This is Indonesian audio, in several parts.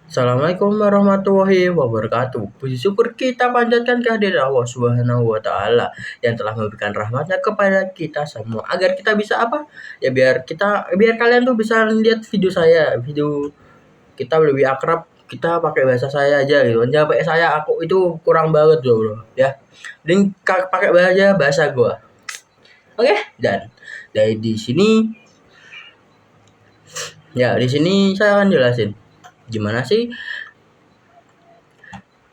Assalamualaikum warahmatullahi wabarakatuh. Puji syukur kita panjatkan kehadiran Allah Subhanahu wa taala yang telah memberikan rahmatnya kepada kita semua agar kita bisa apa? Ya biar kalian tuh bisa lihat video saya, video kita lebih akrab, kita pakai bahasa saya aja gitu. Jangan pakai saya aku itu kurang banget bro, ya. Dan pakai bahasa gua. Oke, dan di sini saya akan jelasin gimana sih.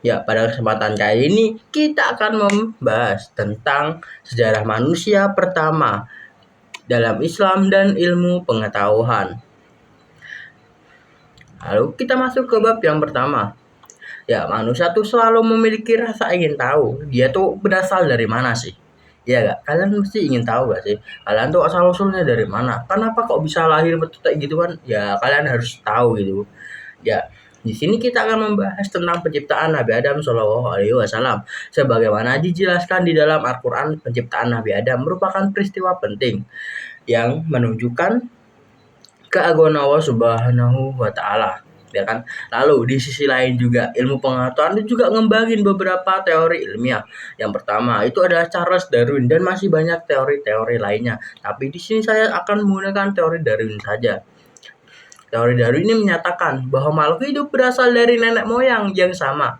Ya, pada kesempatan kali ini kita akan membahas tentang sejarah manusia pertama dalam Islam dan ilmu pengetahuan. Lalu kita masuk ke bab yang pertama. Ya, manusia tuh selalu memiliki rasa ingin tahu. Dia tuh berasal dari mana sih? Iya gak? Kalian mesti ingin tahu gak sih? Kalian tuh asal-usulnya dari mana? Kenapa kok bisa lahir betul kayak gitu kan? Ya, kalian harus tahu gitu. Ya, di sini kita akan membahas tentang penciptaan Nabi Adam Shallallahu Alaihi Wasallam. Sebagaimana dijelaskan di dalam Al-Quran, penciptaan Nabi Adam merupakan peristiwa penting yang menunjukkan keagungan Allah Subhanahu Wa Taala. Ya kan? Lalu di sisi lain juga ilmu pengetahuan itu juga ngembangin beberapa teori ilmiah. Yang pertama itu adalah Charles Darwin dan masih banyak teori-teori lainnya. Tapi di sini saya akan menggunakan teori Darwin saja. Teori Darwin ini menyatakan bahwa makhluk hidup berasal dari nenek moyang yang sama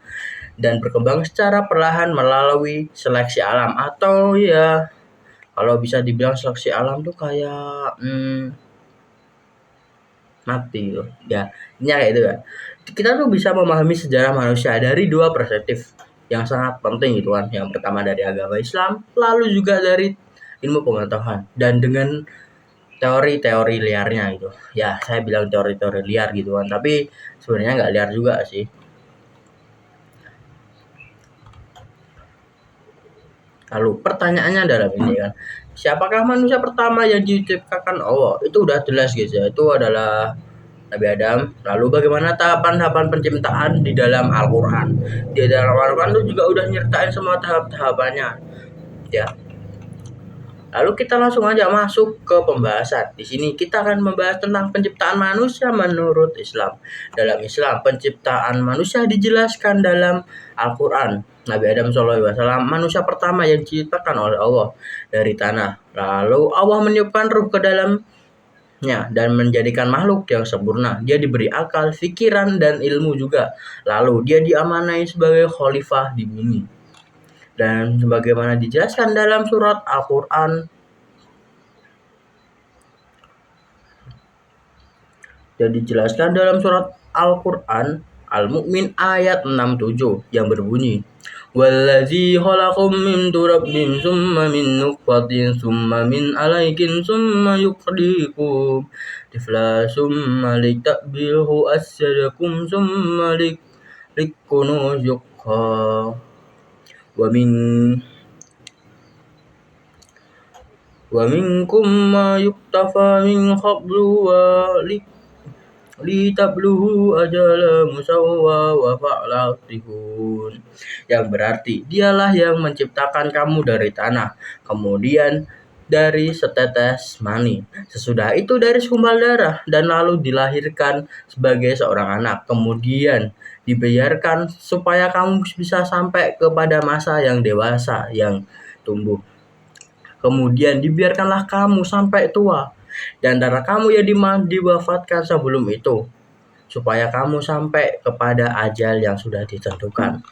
dan berkembang secara perlahan melalui seleksi alam, atau ya kalau bisa dibilang seleksi alam tuh kayak mati gitu. Ya, ini kayak itu kan. Kita tuh bisa memahami sejarah manusia dari dua perspektif yang sangat penting gitu kan. Yang pertama dari agama Islam, lalu juga dari ilmu pengetahuan, dan dengan teori-teori liarnya gitu. Ya, saya bilang teori-teori liar gitu kan, tapi sebenarnya nggak liar juga sih. Lalu pertanyaannya adalah ini kan, siapakah manusia pertama yang diciptakan Allah? Itu udah jelas guys ya, itu adalah Nabi Adam. Lalu bagaimana tahapan-tahapan penciptaan di dalam Al-Quran? Di dalam Al-Quran itu juga udah nyertain semua tahap-tahapannya ya. Lalu kita langsung aja masuk ke pembahasan. Di sini kita akan membahas tentang penciptaan manusia menurut Islam. Dalam Islam, penciptaan manusia dijelaskan dalam Al-Quran. Nabi Adam SAW manusia pertama yang diciptakan oleh Allah dari tanah. Lalu Allah meniupkan ruh ke dalamnya dan menjadikan makhluk yang sempurna. Dia diberi akal, pikiran, dan ilmu juga. Lalu dia diamanai sebagai khalifah di bumi. Dan sebagaimana dijelaskan dalam surat Al-Quran, dan dijelaskan dalam surat Al-Quran Al-Mu'min ayat 67 yang berbunyi, Wallazi khalaqakum min turabin summa min nutfatin summa min alaikin summa yukhrijukum tifla summa litakbilhu asyadakum summa likunu yukha wa minkum ma yuktafa min qablu wa litabluhu ajala musawwa wa fa'latihun, yang berarti dialah yang menciptakan kamu dari tanah, kemudian dari setetes mani, sesudah itu dari segumpal darah, dan lalu dilahirkan sebagai seorang anak, kemudian dibiarkan supaya kamu bisa sampai kepada masa yang dewasa yang tumbuh. Kemudian dibiarkanlah kamu sampai tua, dan darah kamu yang diwafatkan sebelum itu, supaya kamu sampai kepada ajal yang sudah ditentukan.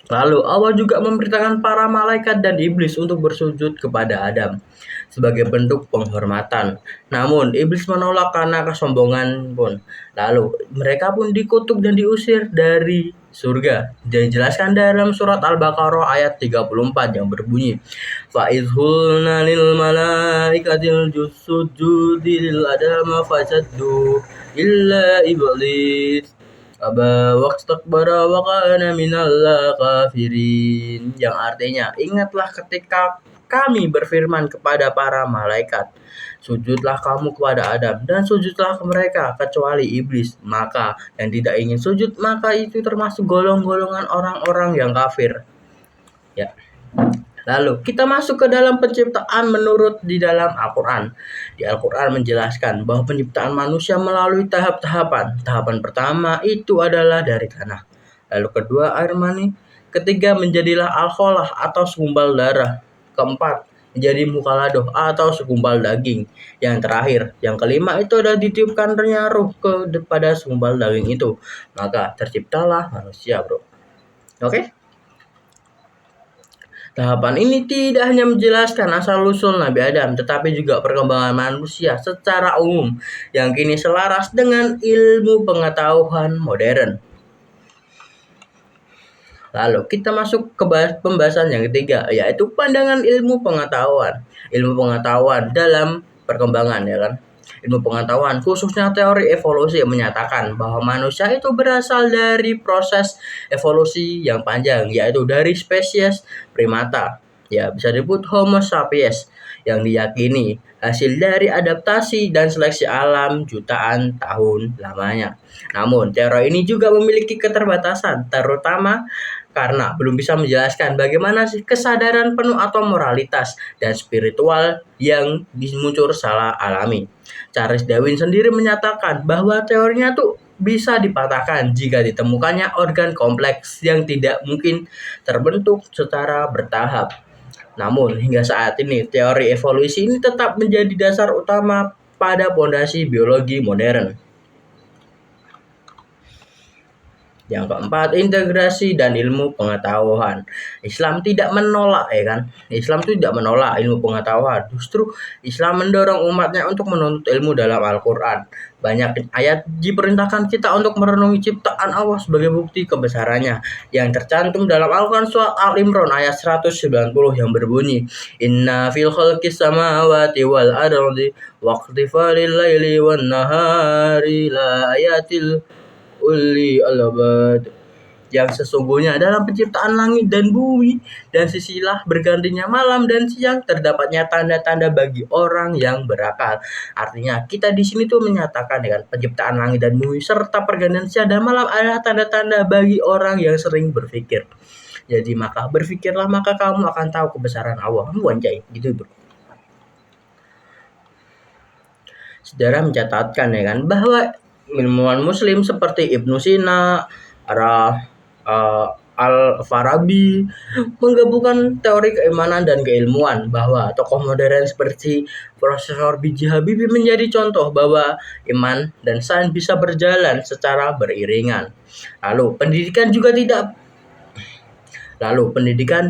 Lalu Allah juga memerintahkan para malaikat dan iblis untuk bersujud kepada Adam sebagai bentuk penghormatan. Namun iblis menolak karena kesombongan pun. Lalu mereka pun dikutuk dan diusir dari surga. Dijelaskan dalam surat Al-Baqarah ayat 34 yang berbunyi, Fa izhulna lil malaikatil jusududi lil adama fasajdu illa iblis aba wastakbara wa kana minal kafirin, yang artinya ingatlah ketika kami berfirman kepada para malaikat, sujudlah kamu kepada Adam, dan sujudlah ke mereka kecuali iblis, maka yang tidak ingin sujud maka itu termasuk golongan orang-orang yang kafir ya. Lalu kita masuk ke dalam penciptaan menurut di dalam Al-Quran. Di Al-Quran menjelaskan bahwa penciptaan manusia melalui tahap-tahapan. Tahapan pertama itu adalah dari tanah. Lalu kedua air mani. Ketiga menjadilah alkoholah atau segumpal darah. Keempat menjadi mukaladoh atau segumpal daging. Yang terakhir, yang kelima itu adalah ditiupkannya ruh kepada segumpal daging itu. Maka terciptalah manusia, bro. Oke? Tahapan ini tidak hanya menjelaskan asal-usul Nabi Adam, tetapi juga perkembangan manusia secara umum yang kini selaras dengan ilmu pengetahuan modern. Lalu kita masuk ke pembahasan yang ketiga, yaitu pandangan ilmu pengetahuan. Ilmu pengetahuan dalam perkembangan, ya kan? Ilmu pengetahuan, khususnya teori evolusi, menyatakan bahwa manusia itu berasal dari proses evolusi yang panjang, yaitu dari spesies primata, ya bisa disebut Homo sapiens, yang diyakini hasil dari adaptasi dan seleksi alam jutaan tahun lamanya. Namun, teori ini juga memiliki keterbatasan, terutama karena belum bisa menjelaskan bagaimana sih kesadaran penuh atau moralitas dan spiritual yang muncul secara alami. Charles Darwin sendiri menyatakan bahwa teorinya tuh bisa dipatahkan jika ditemukannya organ kompleks yang tidak mungkin terbentuk secara bertahap. Namun, hingga saat ini, teori evolusi ini tetap menjadi dasar utama pada fondasi biologi modern. Yang keempat, integrasi dan ilmu pengetahuan. Islam tidak menolak, ya kan? Islam tidak menolak ilmu pengetahuan. Justru Islam mendorong umatnya untuk menuntut ilmu dalam Al-Quran. Banyak ayat diperintahkan kita untuk merenungi ciptaan Allah sebagai bukti kebesarannya. Yang tercantum dalam Al-Quran surat Al-Imran ayat 190 yang berbunyi, Inna fil khalqis samawati wal ardi waqtifalil laili wan nahari la ayatil uli alabad, yang sesungguhnya dalam penciptaan langit dan bumi dan sisilah bergantinya malam dan siang terdapatnya tanda-tanda bagi orang yang berakal. Artinya kita di sini tuh menyatakan dengan penciptaan langit dan bumi serta pergantian siang dan malam adalah tanda-tanda bagi orang yang sering berpikir. Jadi maka berpikirlah maka kamu akan tahu kebesaran Allah. Anjay, gitu bro. Sejarah mencatatkan, ya kan, bahwa ilmuwan muslim seperti Ibnu Sina, Al-Farabi menggabungkan teori keimanan dan keilmuan, bahwa tokoh modern seperti Profesor B.J. Habibie menjadi contoh bahwa iman dan sains bisa berjalan secara beriringan. Lalu pendidikan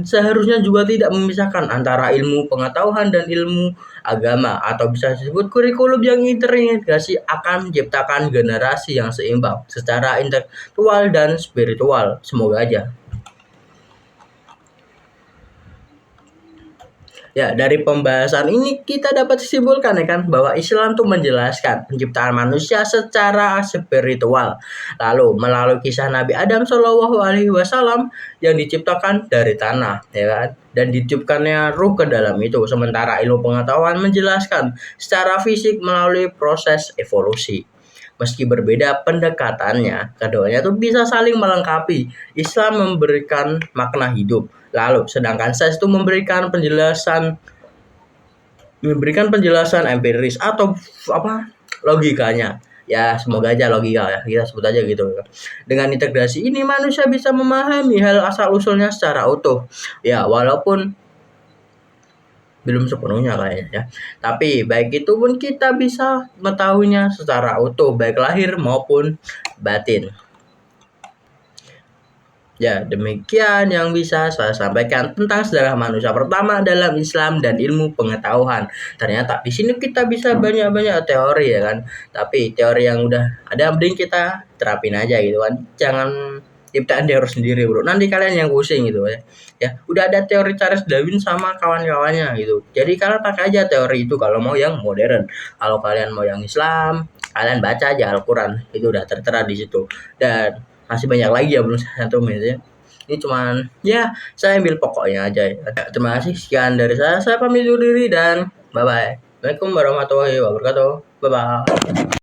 seharusnya juga tidak memisahkan antara ilmu pengetahuan dan ilmu agama, atau bisa disebut kurikulum yang terintegrasi akan menciptakan generasi yang seimbang secara intelektual dan spiritual. Semoga aja. Ya, dari pembahasan ini kita dapat simpulkan, ya kan, bahwa Islam tuh menjelaskan penciptaan manusia secara spiritual. Lalu melalui kisah Nabi Adam Shallallahu Alaihi Wasallam yang diciptakan dari tanah, ya kan, dan ditiupkannya ruh ke dalam itu. Sementara ilmu pengetahuan menjelaskan secara fisik melalui proses evolusi. Meski berbeda pendekatannya, keduanya tuh bisa saling melengkapi. Islam memberikan makna hidup, lalu sedangkan sains itu memberikan penjelasan empiris atau logikanya. Ya, semoga aja logika, ya kita sebut aja gitu. Dengan integrasi ini manusia bisa memahami hal asal-usulnya secara utuh. Ya, walaupun belum sepenuhnya kayaknya, ya. Tapi baik itu pun kita bisa mengetahuinya secara utuh, baik lahir maupun batin. Ya, demikian yang bisa saya sampaikan tentang sejarah manusia pertama dalam Islam dan ilmu pengetahuan. Ternyata di sini kita bisa banyak-banyak teori, ya kan. Tapi teori yang udah ada mending kita terapin aja gitu kan. Jangan ciptaan teori sendiri, bro. Nanti kalian yang pusing gitu ya. Ya, udah ada teori Charles Darwin sama kawan-kawannya gitu. Jadi kalian pakai aja teori itu kalau mau yang modern. Kalau kalian mau yang Islam, kalian baca aja Al-Quran. Itu udah tertera di situ. Dan masih banyak lagi ya, belum satu menit ya. Ini cuman ya saya ambil pokoknya aja ya. Terima kasih, sekian dari saya pamit undur diri dan bye bye. Assalamualaikum warahmatullahi wabarakatuh. Bye bye.